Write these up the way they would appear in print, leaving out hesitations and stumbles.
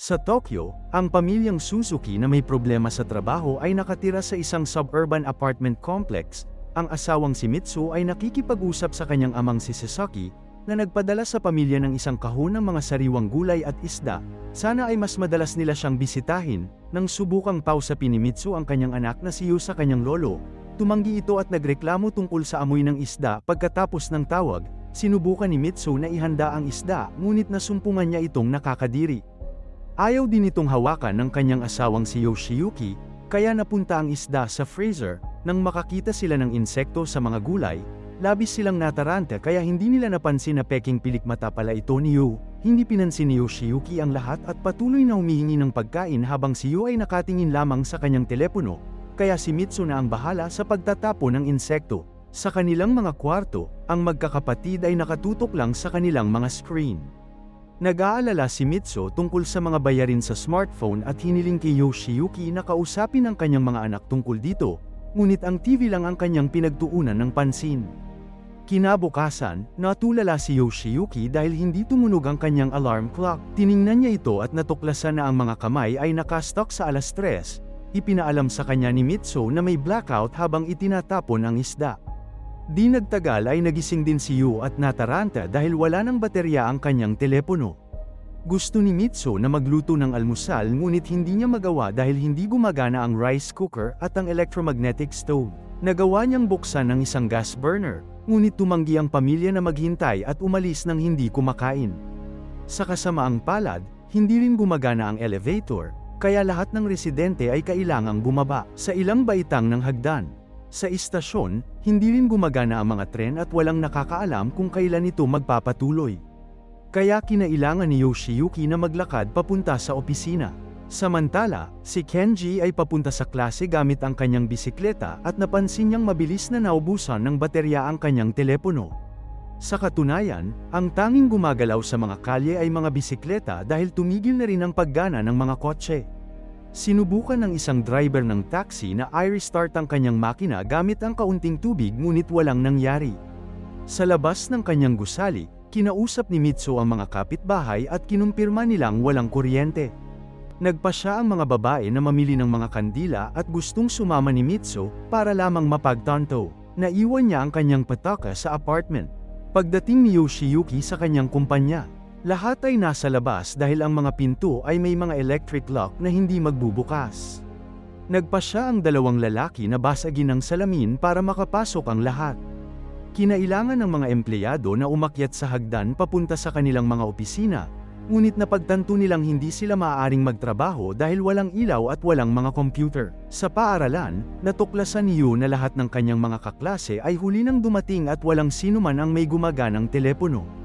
Sa Tokyo, ang pamilyang Suzuki na may problema sa trabaho ay nakatira sa isang suburban apartment complex. Ang asawang si Mitsu ay nakikipag-usap sa kanyang amang si Sasaki, na nagpadala sa pamilya ng isang kahon ng mga sariwang gulay at isda. Sana ay mas madalas nila siyang bisitahin. Nang subukang pausapin ni Mitsu ang kanyang anak na si Yu sa kanyang lolo, tumanggi ito at nagreklamo tungkol sa amoy ng isda. Pagkatapos ng tawag, sinubukan ni Mitsu na ihanda ang isda, ngunit nasumpungan niya itong nakakadiri. Ayaw din itong hawakan ng kanyang asawang si Yoshiyuki, kaya napunta ang isda sa freezer. Nang makakita sila ng insekto sa mga gulay, labis silang nataranta kaya hindi nila napansin na peking pilikmata pala ito ni Yu. Hindi pinansin ni Yoshiyuki ang lahat at patuloy na humihingi ng pagkain habang si Yu ay nakatingin lamang sa kanyang telepono, kaya si Mitsu na ang bahala sa pagtatapo ng insekto. Sa kanilang mga kwarto, ang magkakapatid ay nakatutok lang sa kanilang mga screen. Nag-aalala si Mitsu tungkol sa mga bayarin sa smartphone at hiniling kay Yoshiyuki na kausapin ang kanyang mga anak tungkol dito, ngunit ang TV lang ang kanyang pinagtuunan ng pansin. Kinabukasan, natulala si Yoshiyuki dahil hindi tumunog ang kanyang alarm clock. Tiningnan niya ito at natuklasan na ang mga kamay ay nakastock sa 3:00. Ipinaalam sa kanya ni Mitsu na may blackout habang itinatapon ang isda. Di nagtagal ay nagising din si Yu at nataranta dahil wala ng baterya ang kanyang telepono. Gusto ni Mitsu na magluto ng almusal ngunit hindi niya magawa dahil hindi gumagana ang rice cooker at ang electromagnetic stove. Nagawa niyang buksan ang isang gas burner, ngunit tumanggi ang pamilya na maghintay at umalis nang hindi kumakain. Sa kasamaang palad, hindi rin gumagana ang elevator, kaya lahat ng residente ay kailangang bumaba sa ilang baitang ng hagdan. Sa istasyon, hindi rin gumagana ang mga tren at walang nakakaalam kung kailan ito magpapatuloy. Kaya kinailangan ni Yoshiyuki na maglakad papunta sa opisina. Samantala, si Kenji ay papunta sa klase gamit ang kanyang bisikleta at napansin niyang mabilis na naubusan ng baterya ang kanyang telepono. Sa katunayan, ang tanging gumagalaw sa mga kalye ay mga bisikleta dahil tumigil na rin ang paggana ng mga kotse. Sinubukan ng isang driver ng taxi na i-restart ang kanyang makina gamit ang kaunting tubig ngunit walang nangyari. Sa labas ng kanyang gusali, kinausap ni Mitsu ang mga kapitbahay at kinumpirma nilang walang kuryente. Nagpa siya ang mga babae na mamili ng mga kandila at gustong sumama ni Mitsu para lamang mapagtanto. Naiwan niya ang kanyang pataka sa apartment. Pagdating ni Yoshiyuki sa kanyang kumpanya, lahat ay nasa labas dahil ang mga pinto ay may mga electric lock na hindi magbubukas. Nagpa siya ang dalawang lalaki na basagin ng salamin para makapasok ang lahat. Kinailangan ng mga empleyado na umakyat sa hagdan papunta sa kanilang mga opisina, ngunit napagtanto nilang hindi sila maaaring magtrabaho dahil walang ilaw at walang mga computer. Sa paaralan, natuklasan ni Yu na lahat ng kanyang mga kaklase ay huli nang dumating at walang sino man ang may gumaganang telepono.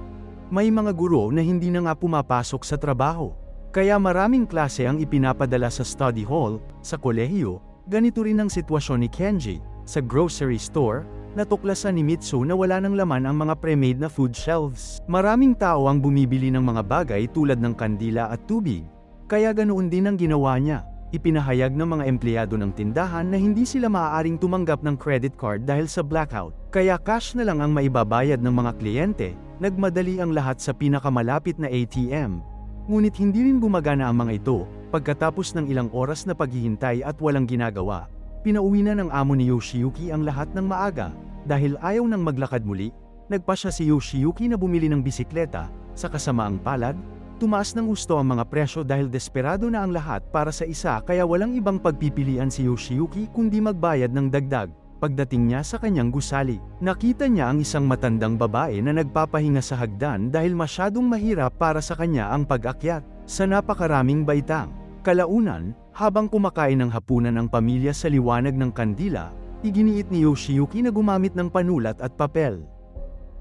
May mga guro na hindi na nga pumapasok sa trabaho, kaya maraming klase ang ipinapadala sa study hall. Sa kolehiyo, ganito rin ang sitwasyon ni Kenji. Sa grocery store, natuklasan ni Mitsu na wala ng laman ang mga pre-made na food shelves. Maraming tao ang bumibili ng mga bagay tulad ng kandila at tubig, kaya ganoon din ang ginawa niya. Ipinahayag ng mga empleyado ng tindahan na hindi sila maaaring tumanggap ng credit card dahil sa blackout, kaya cash na lang ang maibabayad ng mga kliyente. Nagmadali ang lahat sa pinakamalapit na ATM. Ngunit hindi rin gumagana ang mga ito. Pagkatapos ng ilang oras na paghihintay at walang ginagawa, pinauwi na ng amo ni Yoshiyuki ang lahat ng maaga. Dahil ayaw nang maglakad muli, nagpa siya si Yoshiyuki na bumili ng bisikleta. Sa kasamaang palad, tumaas ng husto ang mga presyo dahil desperado na ang lahat para sa isa kaya walang ibang pagpipilian si Yoshiyuki kundi magbayad ng dagdag. Pagdating niya sa kanyang gusali, nakita niya ang isang matandang babae na nagpapahinga sa hagdan dahil masyadong mahirap para sa kanya ang pag-akyat. Sa napakaraming baitang kalaunan, habang kumakain ng hapunan ang pamilya sa liwanag ng kandila, iginiit ni Yoshiyuki na gumamit ng panulat at papel.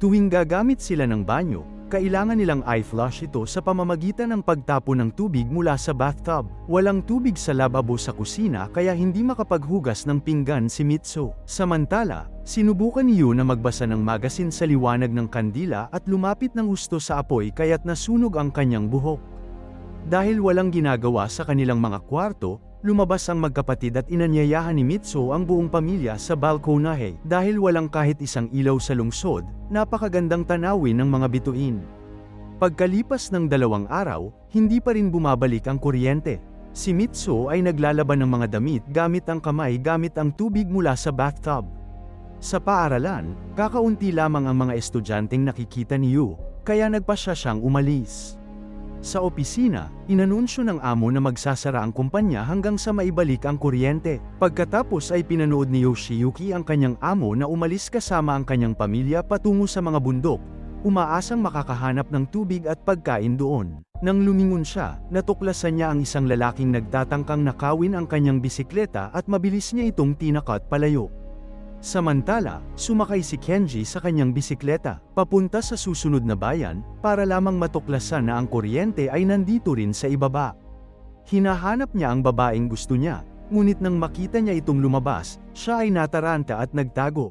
Tuwing gagamit sila ng banyo, kailangan nilang i-flush ito sa pamamagitan ng pagtapon ng tubig mula sa bathtub. Walang tubig sa lababo sa kusina kaya hindi makapaghugas ng pinggan si Mitsu. Samantala, sinubukan ni Yu na magbasa ng magasin sa liwanag ng kandila at lumapit ng husto sa apoy kaya't nasunog ang kanyang buhok. Dahil walang ginagawa sa kanilang mga kwarto, lumabas ang magkapatid at inanyayahan ni Mitsu ang buong pamilya sa balkonahe. Dahil walang kahit isang ilaw sa lungsod, napakagandang tanawin ng mga bituin. Pagkalipas ng 2 araw, hindi pa rin bumabalik ang kuryente. Si Mitsu ay naglalaban ng mga damit gamit ang kamay gamit ang tubig mula sa bathtub. Sa paaralan, kakaunti lamang ang mga estudyanteng nakikita ni Yu, kaya nagpasya siyang umalis. Sa opisina, inanunsyo ng amo na magsasara ang kumpanya hanggang sa maibalik ang kuryente. Pagkatapos ay pinanood ni Yoshiyuki ang kanyang amo na umalis kasama ang kanyang pamilya patungo sa mga bundok, umaasang makakahanap ng tubig at pagkain doon. Nang lumingon siya, natuklasan niya ang isang lalaking nagtatangkang nakawin ang kanyang bisikleta at mabilis niya itong tinakot palayo. Samantala, sumakay si Kenji sa kanyang bisikleta, papunta sa susunod na bayan, para lamang matuklasan na ang kuryente ay nandito rin sa ibaba. Hinahanap niya ang babaeng gusto niya, ngunit nang makita niya itong lumabas, siya ay nataranta at nagtago.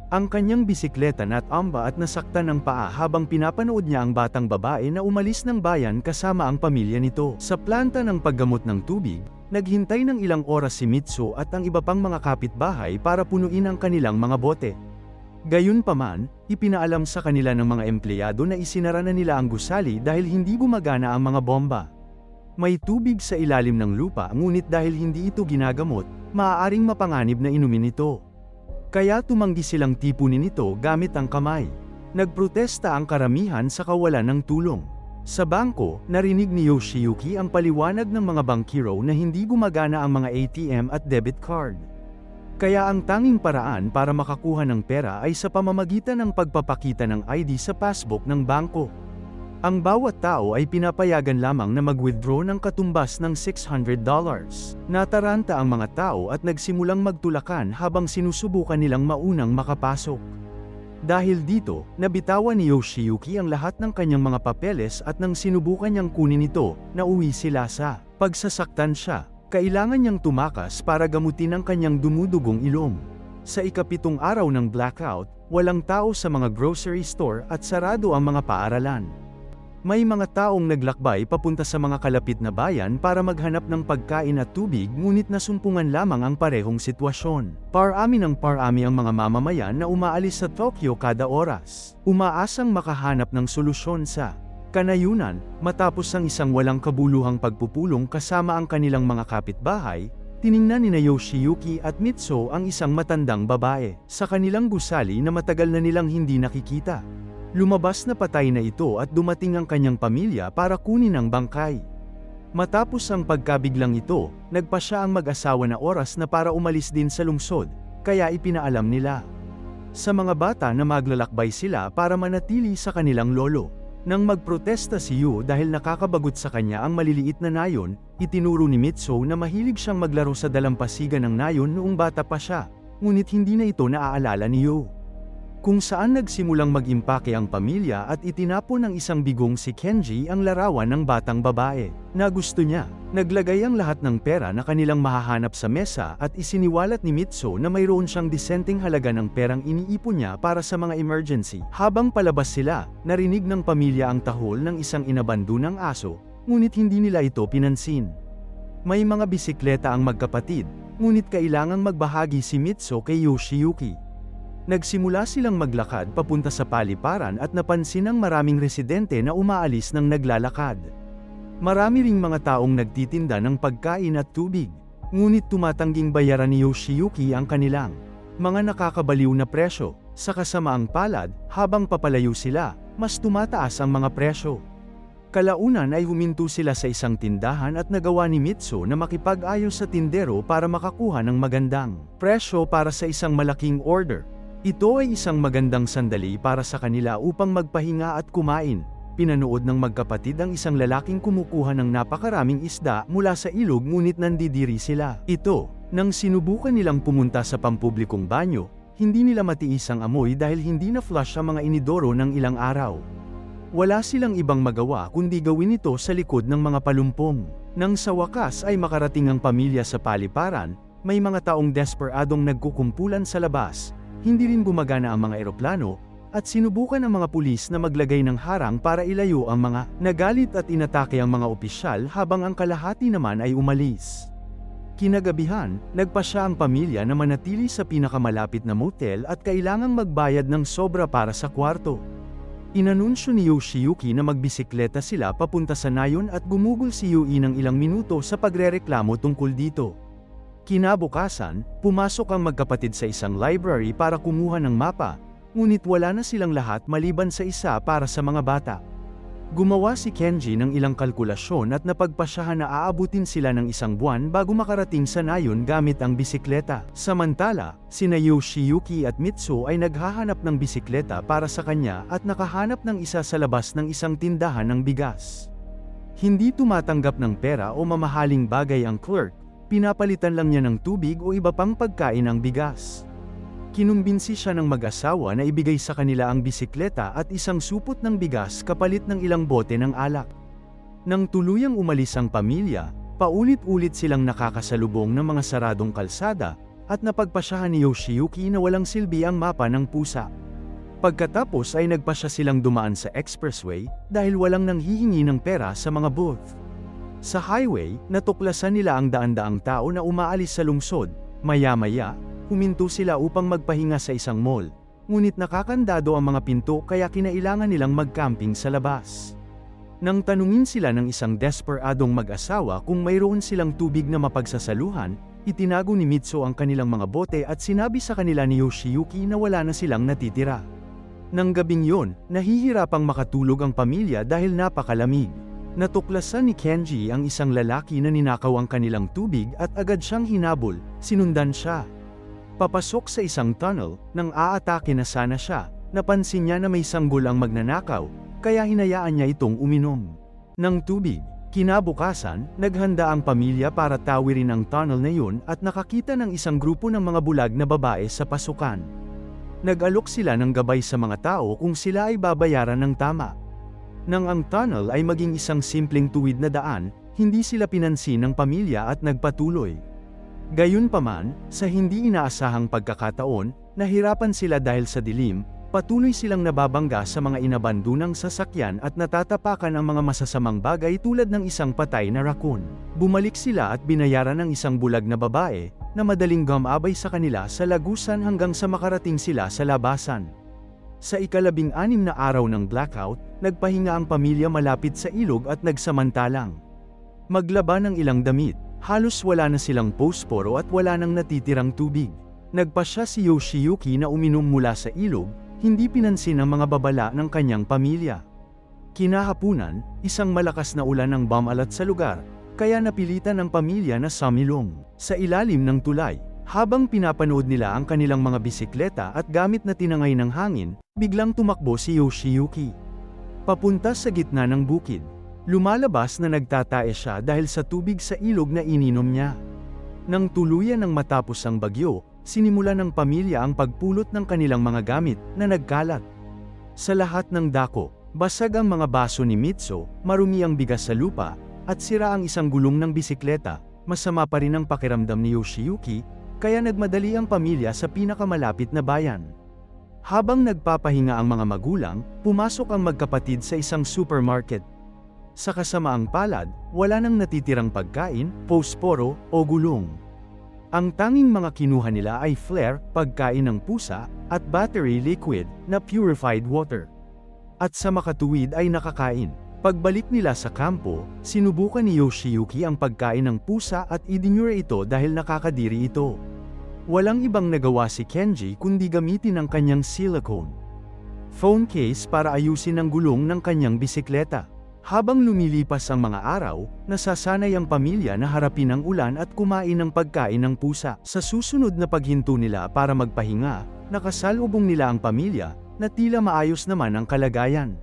Ang kanyang bisikleta natumba at nasaktan ng paa habang pinapanood niya ang batang babae na umalis ng bayan kasama ang pamilya nito. Sa planta ng paggamot ng tubig, naghintay ng ilang oras si Mitsu at ang iba pang mga kapitbahay para punuin ang kanilang mga bote. Gayunpaman, ipinaalam sa kanila ng mga empleyado na isinara na nila ang gusali dahil hindi gumagana ang mga bomba. May tubig sa ilalim ng lupa ngunit dahil hindi ito ginagamot, maaaring mapanganib na inumin ito. Kaya tumanggi silang tipunin ito gamit ang kamay. Nagprotesta ang karamihan sa kawalan ng tulong. Sa bangko, narinig ni Yoshiyuki ang paliwanag ng mga bankero na hindi gumagana ang mga ATM at debit card. Kaya ang tanging paraan para makakuha ng pera ay sa pamamagitan ng pagpapakita ng ID sa passbook ng bangko. Ang bawat tao ay pinapayagan lamang na mag-withdraw ng katumbas ng $600. Nataranta ang mga tao at nagsimulang magtulakan habang sinusubukan nilang maunang makapasok. Dahil dito, nabitawan ni Yoshiyuki ang lahat ng kanyang mga papeles at nang sinubukan niyang kunin ito, nauwi sila sa pagsasaktan siya. Kailangan niyang tumakas para gamutin ang kanyang dumudugong ilong. Sa ika-7 araw ng blackout, walang tao sa mga grocery store at sarado ang mga paaralan. May mga taong naglakbay papunta sa mga kalapit na bayan para maghanap ng pagkain at tubig ngunit nasumpungan lamang ang parehong sitwasyon. Parami ng parami ang mga mamamayan na umaalis sa Tokyo kada oras. Umaasang makahanap ng solusyon sa kanayunan, matapos ang isang walang kabuluhang pagpupulong kasama ang kanilang mga kapitbahay, tiningnan ni Yoshiyuki at Mitsu ang isang matandang babae sa kanilang gusali na matagal na nilang hindi nakikita. Lumabas na patay na ito at dumating ang kanyang pamilya para kunin ang bangkay. Matapos ang pagkabiglang ito, nagpa siya ang mag-asawa na oras na para umalis din sa lungsod, kaya ipinaalam nila sa mga bata na maglalakbay sila para manatili sa kanilang lolo. Nang magprotesta si Yu dahil nakakabagot sa kanya ang maliliit na nayon, itinuro ni Mitsu na mahilig siyang maglaro sa dalampasigan ng nayon noong bata pa siya, ngunit hindi na ito naaalala ni Yu. Kung saan nagsimulang mag-impake ang pamilya at itinapon ng isang bigong si Kenji ang larawan ng batang babae na gusto niya. Naglagay ang lahat ng pera na kanilang mahahanap sa mesa at isiniwalat ni Mitsu na mayroon siyang disenteng halaga ng perang iniipon niya para sa mga emergency. Habang palabas sila, narinig ng pamilya ang tahol ng isang inabandonang aso, ngunit hindi nila ito pinansin. May mga bisikleta ang magkapatid, ngunit kailangang magbahagi si Mitsu kay Yoshiyuki. Nagsimula silang maglakad papunta sa paliparan at napansin ang maraming residente na umaalis ng naglalakad. Marami ring mga taong nagtitinda ng pagkain at tubig, ngunit tumatangging bayaran ni Yoshiyuki ang kanilang mga nakakabaliw na presyo. Sa kasamaang palad, habang papalayo sila, mas tumataas ang mga presyo. Kalaunan ay huminto sila sa isang tindahan at nagawa ni Mitsu na makipag-ayos sa tindero para makakuha ng magandang presyo para sa isang malaking order. Ito ay isang magandang sandali para sa kanila upang magpahinga at kumain. Pinanood ng magkapatid ang isang lalaking kumukuha ng napakaraming isda mula sa ilog ngunit nandidiri sila. Ito, nang sinubukan nilang pumunta sa pampublikong banyo, hindi nila matiis ang amoy dahil hindi na-flush ang mga inidoro ng ilang araw. Wala silang ibang magawa kundi gawin ito sa likod ng mga palumpong. Nang sa wakas ay makarating ang pamilya sa paliparan, may mga taong desperadong nagkukumpulan sa labas. Hindi rin gumagana ang mga eroplano, at sinubukan ng mga pulis na maglagay ng harang para ilayo ang mga nagalit at inatake ang mga opisyal habang ang kalahati naman ay umalis. Kinagabihan, nagpasya ang pamilya na manatili sa pinakamalapit na motel at kailangang magbayad ng sobra para sa kwarto. Inanunsyo ni Yoshiyuki na magbisikleta sila papunta sa nayon at gumugol si Yui ng ilang minuto sa pagrereklamo tungkol dito. Kinabukasan, pumasok ang magkapatid sa isang library para kumuha ng mapa, ngunit wala na silang lahat maliban sa isa para sa mga bata. Gumawa si Kenji ng ilang kalkulasyon at napagpasyahan na aabutin sila ng isang buwan bago makarating sa nayon gamit ang bisikleta. Samantala, sina Yoshiyuki at Mitsu ay naghahanap ng bisikleta para sa kanya at nakahanap ng isa sa labas ng isang tindahan ng bigas. Hindi tumatanggap ng pera o mamahaling bagay ang clerk, pinapalitan lang niya ng tubig o iba pang pagkain ang bigas. Kinumbinsi siya ng mag-asawa na ibigay sa kanila ang bisikleta at isang supot ng bigas kapalit ng ilang bote ng alak. Nang tuluyang umalis ang pamilya, paulit-ulit silang nakakasalubong ng mga saradong kalsada, at napagpasyahan ni Yoshiyuki na walang silbi ang mapa ng pusa. Pagkatapos ay nagpasya silang dumaan sa expressway dahil walang nanghihingi ng pera sa mga booth. Sa highway, natuklasan nila ang daan-daang tao na umaalis sa lungsod. Maya-maya, huminto sila upang magpahinga sa isang mall, ngunit nakakandado ang mga pinto kaya kinailangan nilang mag-camping sa labas. Nang tanungin sila ng isang desperadong mag-asawa kung mayroon silang tubig na mapagsasaluhan, itinago ni Mitsu ang kanilang mga bote at sinabi sa kanila ni Yoshiyuki na wala na silang natitira. Nang gabing yon, nahihirapang makatulog ang pamilya dahil napakalamig. Natuklasan ni Kenji ang isang lalaki na ninakaw ang kanilang tubig at agad siyang hinabol, sinundan siya. Papasok sa isang tunnel, nang aatake na sana siya, napansin niya na may sanggol ang magnanakaw, kaya hinayaan niya itong uminom ng tubig. Kinabukasan, naghanda ang pamilya para tawirin ang tunnel na yun at nakakita ng isang grupo ng mga bulag na babae sa pasukan. Nag-alok sila ng gabay sa mga tao kung sila ay babayaran ng tama. Nang ang tunnel ay maging isang simpleng tuwid na daan, hindi sila pinansin ng pamilya at nagpatuloy. Gayunpaman, sa hindi inaasahang pagkakataon, nahirapan sila dahil sa dilim, patuloy silang nababangga sa mga inabandunang sasakyan at natatapakan ang mga masasamang bagay tulad ng isang patay na raccoon. Bumalik sila at binayaran ng isang bulag na babae, na madaling gumabay sa kanila sa lagusan hanggang sa makarating sila sa labasan. Sa ika-16 na araw ng blackout, nagpahinga ang pamilya malapit sa ilog at nagsamantalang maglaba ng ilang damit. Halos wala na silang posporo at wala nang natitirang tubig. Nagpasya si Yoshiyuki na uminom mula sa ilog, hindi pinansin ang mga babala ng kanyang pamilya. Kinahapunan, isang malakas na ulan ang bumalat sa lugar, kaya napilitan ang pamilya na sumilong sa ilalim ng tulay. Habang pinapanood nila ang kanilang mga bisikleta at gamit na tinangay ng hangin, biglang tumakbo si Yoshiyuki papunta sa gitna ng bukid. Lumalabas na nagtatae siya dahil sa tubig sa ilog na ininom niya. Nang tuluyan ng matapos ang bagyo, sinimula ng pamilya ang pagpulot ng kanilang mga gamit na nagkalat. Sa lahat ng dako, basag ang mga baso ni Mitsu, marumi ang bigas sa lupa, at sira ang isang gulong ng bisikleta. Masama pa rin ang pakiramdam ni Yoshiyuki, kaya nagmadali ang pamilya sa pinakamalapit na bayan. Habang nagpapahinga ang mga magulang, pumasok ang magkapatid sa isang supermarket. Sa kasamaang palad, wala nang natitirang pagkain, posporo, o gulong. Ang tanging mga kinuha nila ay flare, pagkain ng pusa, at battery liquid, na purified water. At sa makatuwid ay nakakain. Pagbalik nila sa kampo, sinubukan ni Yoshiyuki ang pagkain ng pusa at idinura ito dahil nakakadiri ito. Walang ibang nagawa si Kenji kundi gamitin ang kanyang silicone phone case para ayusin ang gulong ng kanyang bisikleta. Habang lumilipas ang mga araw, nasasanay ang pamilya na harapin ang ulan at kumain ng pagkain ng pusa. Sa susunod na paghinto nila para magpahinga, nakasalubong nila ang pamilya, na tila maayos naman ang kalagayan.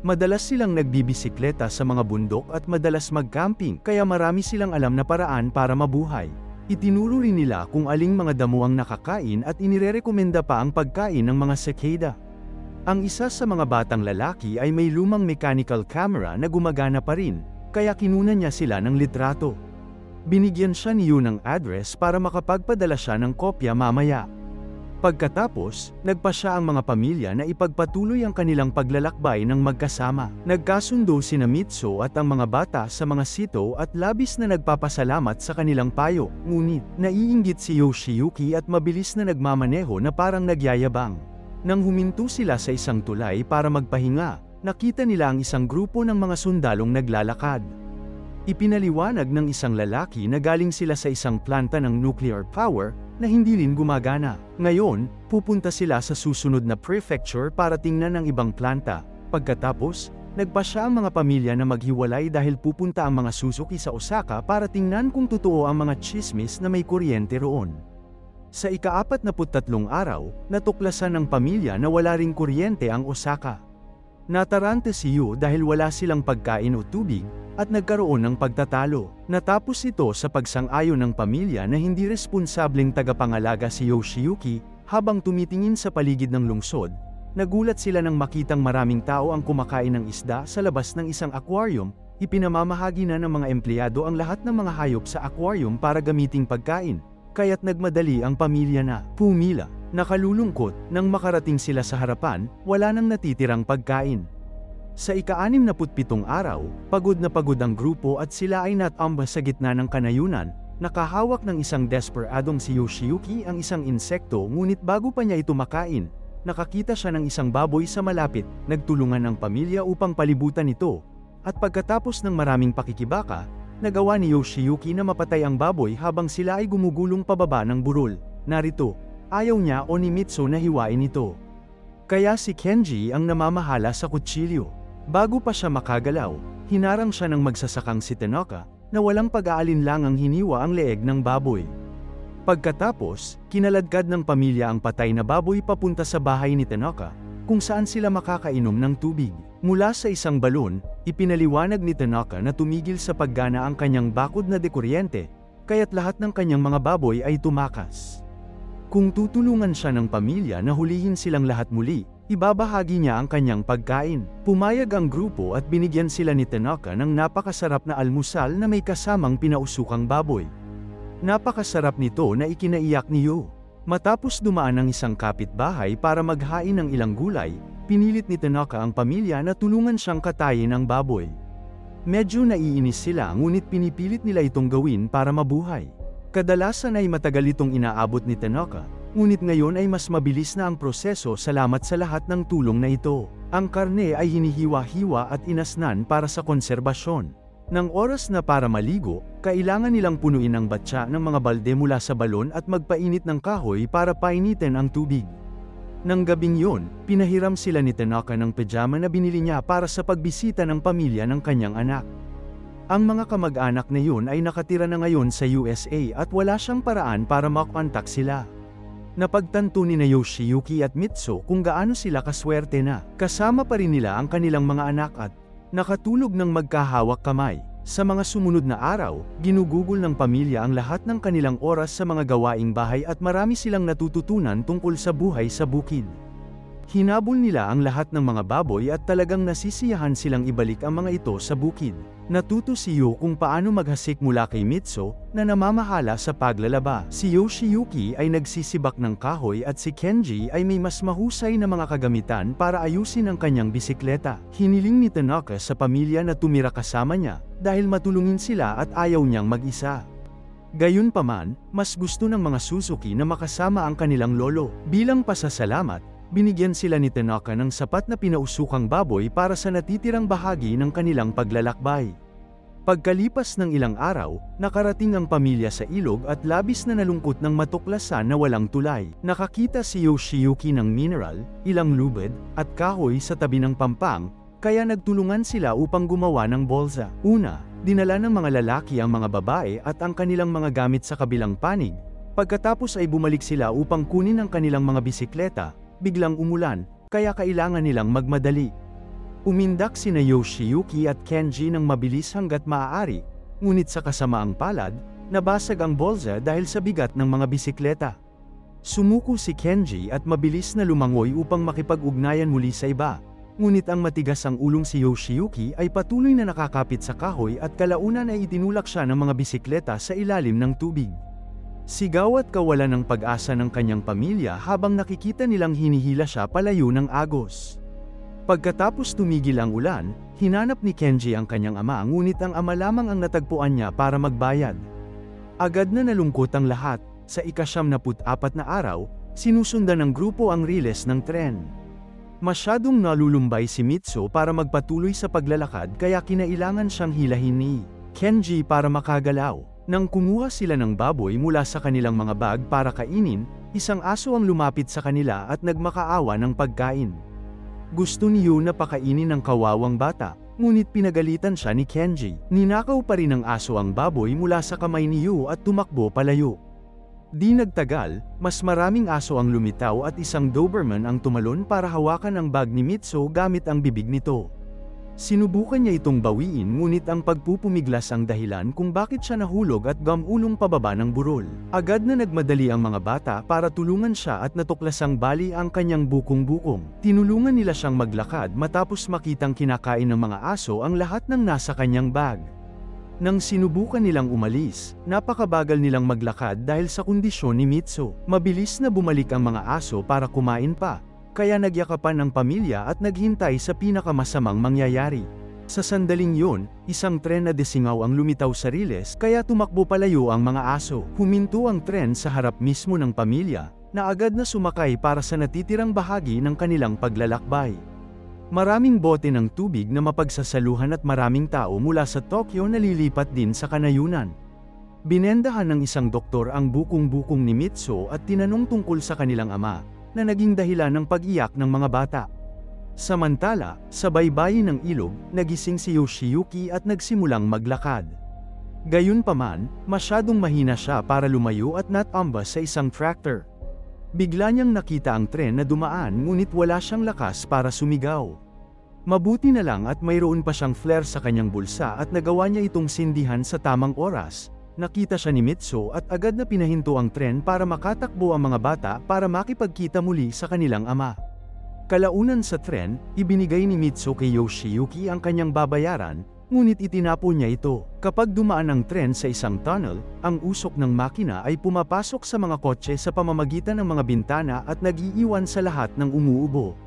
Madalas silang nagbibisikleta sa mga bundok at madalas mag-camping, kaya marami silang alam na paraan para mabuhay. Itinuro rin nila kung aling mga damo ang nakakain at inirerekomenda pa ang pagkain ng mga cicada. Ang isa sa mga batang lalaki ay may lumang mechanical camera na gumagana pa rin, kaya kinunan niya sila ng litrato. Binigyan siya ni Yu ng address para makapagpadala siya ng kopya mamaya. Pagkatapos, nagpasya ang mga pamilya na ipagpatuloy ang kanilang paglalakbay ng magkasama. Nagkasundo sina Mitsu at ang mga bata sa mga sito at labis na nagpapasalamat sa kanilang payo, ngunit naiinggit si Yoshiyuki at mabilis na nagmamaneho na parang nagyayabang. Nang huminto sila sa isang tulay para magpahinga, nakita nila ang isang grupo ng mga sundalong naglalakad. Ipinaliwanag ng isang lalaki na galing sila sa isang planta ng nuclear power na hindi rin gumagana. Ngayon, pupunta sila sa susunod na prefecture para tingnan ang ibang planta. Pagkatapos, nagpasya ang mga pamilya na maghiwalay dahil pupunta ang mga Suzuki sa Osaka para tingnan kung totoo ang mga tsismis na may kuryente roon. Sa ika-43 araw, natuklasan ng pamilya na wala ring kuryente ang Osaka. Natarante si Yu dahil wala silang pagkain o tubig, at nagkaroon ng pagtatalo. Natapos ito sa pagsang-ayon ng pamilya na hindi responsableng tagapangalaga si Yoshiyuki. Habang tumitingin sa paligid ng lungsod, nagulat sila nang makitang maraming tao ang kumakain ng isda sa labas ng isang aquarium. Ipinamamahagi na ng mga empleyado ang lahat ng mga hayop sa aquarium para gamiting pagkain. Kaya't nagmadali ang pamilya na pumila. Nakalulungkot, nang makarating sila sa harapan, wala nang natitirang pagkain. Sa ika-67 araw, pagod na pagod ang grupo at sila ay natamba sa gitna ng kanayunan. Nakahawak ng isang desperadong si Yoshiyuki ang isang insekto, ngunit bago pa niya ito makain, nakakita siya ng isang baboy sa malapit. Nagtulungan ang pamilya upang palibutan ito. At pagkatapos ng maraming pakikibaka, nagawa ni Yoshiyuki na mapatay ang baboy habang sila ay gumugulong pababa ng burol. Narito, ayaw niya o ni Mitsu na hiwain ito. Kaya si Kenji ang namamahala sa kutsilyo. Bago pa siya makagalaw, hinarang siya ng magsasakang si Tanaka, na walang pag-aalinlangang hiniwa ang leeg ng baboy. Pagkatapos, kinaladkad ng pamilya ang patay na baboy papunta sa bahay ni Tanaka, kung saan sila makakainom ng tubig. Mula sa isang balon, ipinaliwanag ni Tanaka na tumigil sa paggana ang kanyang bakod na dekuryente, kaya't lahat ng kanyang mga baboy ay tumakas. Kung tutulungan siya ng pamilya na hulihin silang lahat muli, ibabahagi niya ang kanyang pagkain. Pumayag ang grupo at binigyan sila ni Tanaka ng napakasarap na almusal na may kasamang pinausukang baboy. Napakasarap nito na ikinaiyak ni Yu. Matapos dumaan ang isang kapitbahay para maghain ng ilang gulay, pinilit ni Tanaka ang pamilya na tulungan siyang katayin ang baboy. Medyo naiinis sila ngunit pinipilit nila itong gawin para mabuhay. Kadalasan ay matagal itong inaabot ni Tanaka, ngunit ngayon ay mas mabilis na ang proseso salamat sa lahat ng tulong na ito. Ang karne ay hinihiwa-hiwa at inasnan para sa konserbasyon. Nang oras na para maligo, kailangan nilang punuin ang batya ng mga balde mula sa balon at magpainit ng kahoy para painitin ang tubig. Nang gabing yun, pinahiram sila ni Tanaka ng pajama na binili niya para sa pagbisita ng pamilya ng kanyang anak. Ang mga kamag-anak na yun ay nakatira na ngayon sa USA at wala siyang paraan para makontak sila. Napagtanto ni Yoshiyuki at Mitsu kung gaano sila kaswerte na kasama pa rin nila ang kanilang mga anak at nakatulog ng magkahawak kamay. Sa mga sumunod na araw, ginugugol ng pamilya ang lahat ng kanilang oras sa mga gawaing bahay at marami silang natututunan tungkol sa buhay sa bukid. Hinabol nila ang lahat ng mga baboy at talagang nasisiyahan silang ibalik ang mga ito sa bukid. Natuto si Yu kung paano maghasik mula kay Mitsu, na namamahala sa paglalaba. Si Yoshiyuki ay nagsisibak ng kahoy at si Kenji ay may mas mahusay na mga kagamitan para ayusin ang kanyang bisikleta. Hiniling ni Tanaka sa pamilya na tumira kasama niya, dahil matulungin sila at ayaw niyang mag-isa. Gayunpaman, mas gusto ng mga Suzuki na makasama ang kanilang lolo. Bilang pasasalamat, binigyan sila ni Tanaka ng sapat na pinausukang baboy para sa natitirang bahagi ng kanilang paglalakbay. Pagkalipas ng ilang araw, nakarating ang pamilya sa ilog at labis na nalungkot ng matuklasan na walang tulay. Nakakita si Yoshiyuki ng mineral, ilang lubid, at kahoy sa tabi ng pampang, kaya nagtulungan sila upang gumawa ng bolsa. Una, dinala ng mga lalaki ang mga babae at ang kanilang mga gamit sa kabilang panig. Pagkatapos ay bumalik sila upang kunin ang kanilang mga bisikleta. Biglang umulan, kaya kailangan nilang magmadali. Umindak sina Yoshiyuki at Kenji ng mabilis hanggat maaari, ngunit sa kasamaang palad, nabasag ang bolsa dahil sa bigat ng mga bisikleta. Sumuko si Kenji at mabilis na lumangoy upang makipag-ugnayan muli sa iba, ngunit ang matigas ang ulong si Yoshiyuki ay patuloy na nakakapit sa kahoy at kalaunan ay itinulak siya ng mga bisikleta sa ilalim ng tubig. Sigaw at kawalan ng pag-asa ng kanyang pamilya habang nakikita nilang hinihila siya palayo ng agos. Pagkatapos tumigil ang ulan, hinanap ni Kenji ang kanyang ama ngunit ang ama lamang ang natagpuan niya para magbayad. Agad na nalungkot ang lahat. Sa ika-74 na araw, Sinusundan ng grupo ang riles ng tren. Masyadong nalulumbay si Mitsu para magpatuloy sa paglalakad kaya kinailangan siyang hilahin ni Kenji para makagalaw. Nang kumuha sila ng baboy mula sa kanilang mga bag para kainin, isang aso ang lumapit sa kanila at nagmakaawa ng pagkain. Gusto ni Yu na pakainin ng kawawang bata, ngunit pinagalitan siya ni Kenji. Ninakaw pa rin ng aso ang baboy mula sa kamay ni Yu at tumakbo palayo. Di nagtagal, mas maraming aso ang lumitaw at isang Doberman ang tumalon para hawakan ang bag ni Mitsu gamit ang bibig nito. Sinubukan niya itong bawiin ngunit ang pagpupumiglas ang dahilan kung bakit siya nahulog at gamulong pababa ng burol. Agad na nagmadali ang mga bata para tulungan siya at natuklasang bali ang kanyang bukong-bukong. Tinulungan nila siyang maglakad matapos makitang kinakain ng mga aso ang lahat ng nasa kanyang bag. Nang sinubukan nilang umalis, napakabagal nilang maglakad dahil sa kondisyon ni Mitsu. Mabilis na bumalik ang mga aso para kumain pa, kaya nagyakapan ng pamilya at naghintay sa pinakamasamang mangyayari. Sa sandaling yun, isang tren na desingaw ang lumitaw sa riles kaya tumakbo palayo ang mga aso. Huminto ang tren sa harap mismo ng pamilya, na agad na sumakay para sa natitirang bahagi ng kanilang paglalakbay. Maraming bote ng tubig na mapagsasaluhan at maraming tao mula sa Tokyo na lilipat din sa kanayunan. Binendahan ng isang doktor ang bukong-bukong ni Mitsu at tinanong tungkol sa kanilang ama, na naging dahilan ng pag-iyak ng mga bata. Samantala, sa baybayin ng ilog, nagising si Yoshiyuki at nagsimulang maglakad. Gayunpaman, masyadong mahina siya para lumayo at natambas sa isang tractor. Bigla niyang nakita ang tren na dumaan ngunit wala siyang lakas para sumigaw. Mabuti na lang at mayroon pa siyang flare sa kanyang bulsa at nagawa niya itong sindihan sa tamang oras. Nakita siya ni Mitsu at agad na pinahinto ang tren para makatakbo ang mga bata para makipagkita muli sa kanilang ama. Kalaunan sa tren, ibinigay ni Mitsu kay Yoshiyuki ang kanyang babayaran, ngunit itinapon niya ito. Kapag dumaan ang tren sa isang tunnel, ang usok ng makina ay pumapasok sa mga kotse sa pamamagitan ng mga bintana at nag-iiwan sa lahat ng umuubo.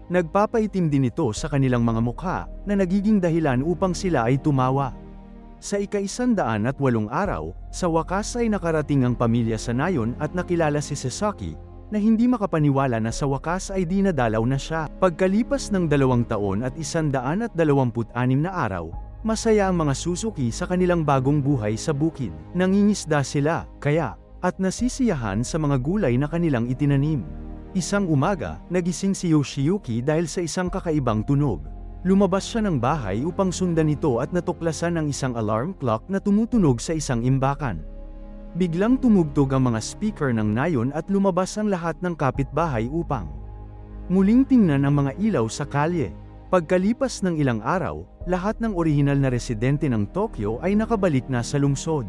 Nagpapaitim din ito sa kanilang mga mukha, na nagiging dahilan upang sila ay tumawa. Sa ika-108 araw, sa wakas ay nakarating ang pamilya sa nayon at nakilala si Sasaki, na hindi makapaniwala na sa wakas ay dinadalaw na siya. Pagkalipas ng 2 taon at 126 na araw, masaya ang mga Suzuki sa kanilang bagong buhay sa bukid. Nangingisda sila, at nasisiyahan sa mga gulay na kanilang itinanim. Isang umaga, nagising si Yoshiyuki dahil sa isang kakaibang tunog. Lumabas siya ng bahay upang sundan ito at natuklasan ang isang alarm clock na tumutunog sa isang imbakan. Biglang tumugtog ang mga speaker ng nayon at lumabas ang lahat ng kapitbahay upang muling tingnan ang mga ilaw sa kalye. Pagkalipas ng ilang araw, lahat ng orihinal na residente ng Tokyo ay nakabalik na sa lungsod.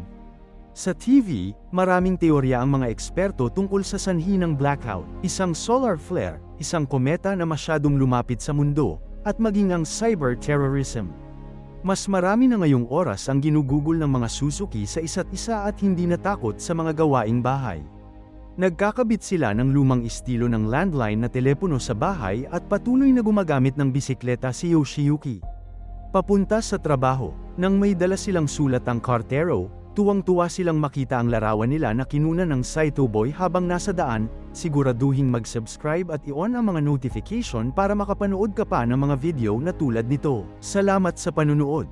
Sa TV, maraming teorya ang mga eksperto tungkol sa sanhi ng blackout, isang solar flare, isang kometa na masyadong lumapit sa mundo, at maging ang cyber-terrorism. Mas marami na ngayong oras ang ginugugol ng mga Suzuki sa isa't isa at hindi natakot sa mga gawaing bahay. Nagkakabit sila ng lumang estilo ng landline na telepono sa bahay at patuloy na gumagamit ng bisikleta si Yoshiyuki. Papunta sa trabaho, nang may dala silang sulat ang kartero, tuwang-tuwa silang makita ang larawan nila na kinuna ng Saito Boy habang nasa daan. Siguraduhing mag-subscribe at i-on ang mga notification para makapanood ka pa ng mga video na tulad nito. Salamat sa panunood.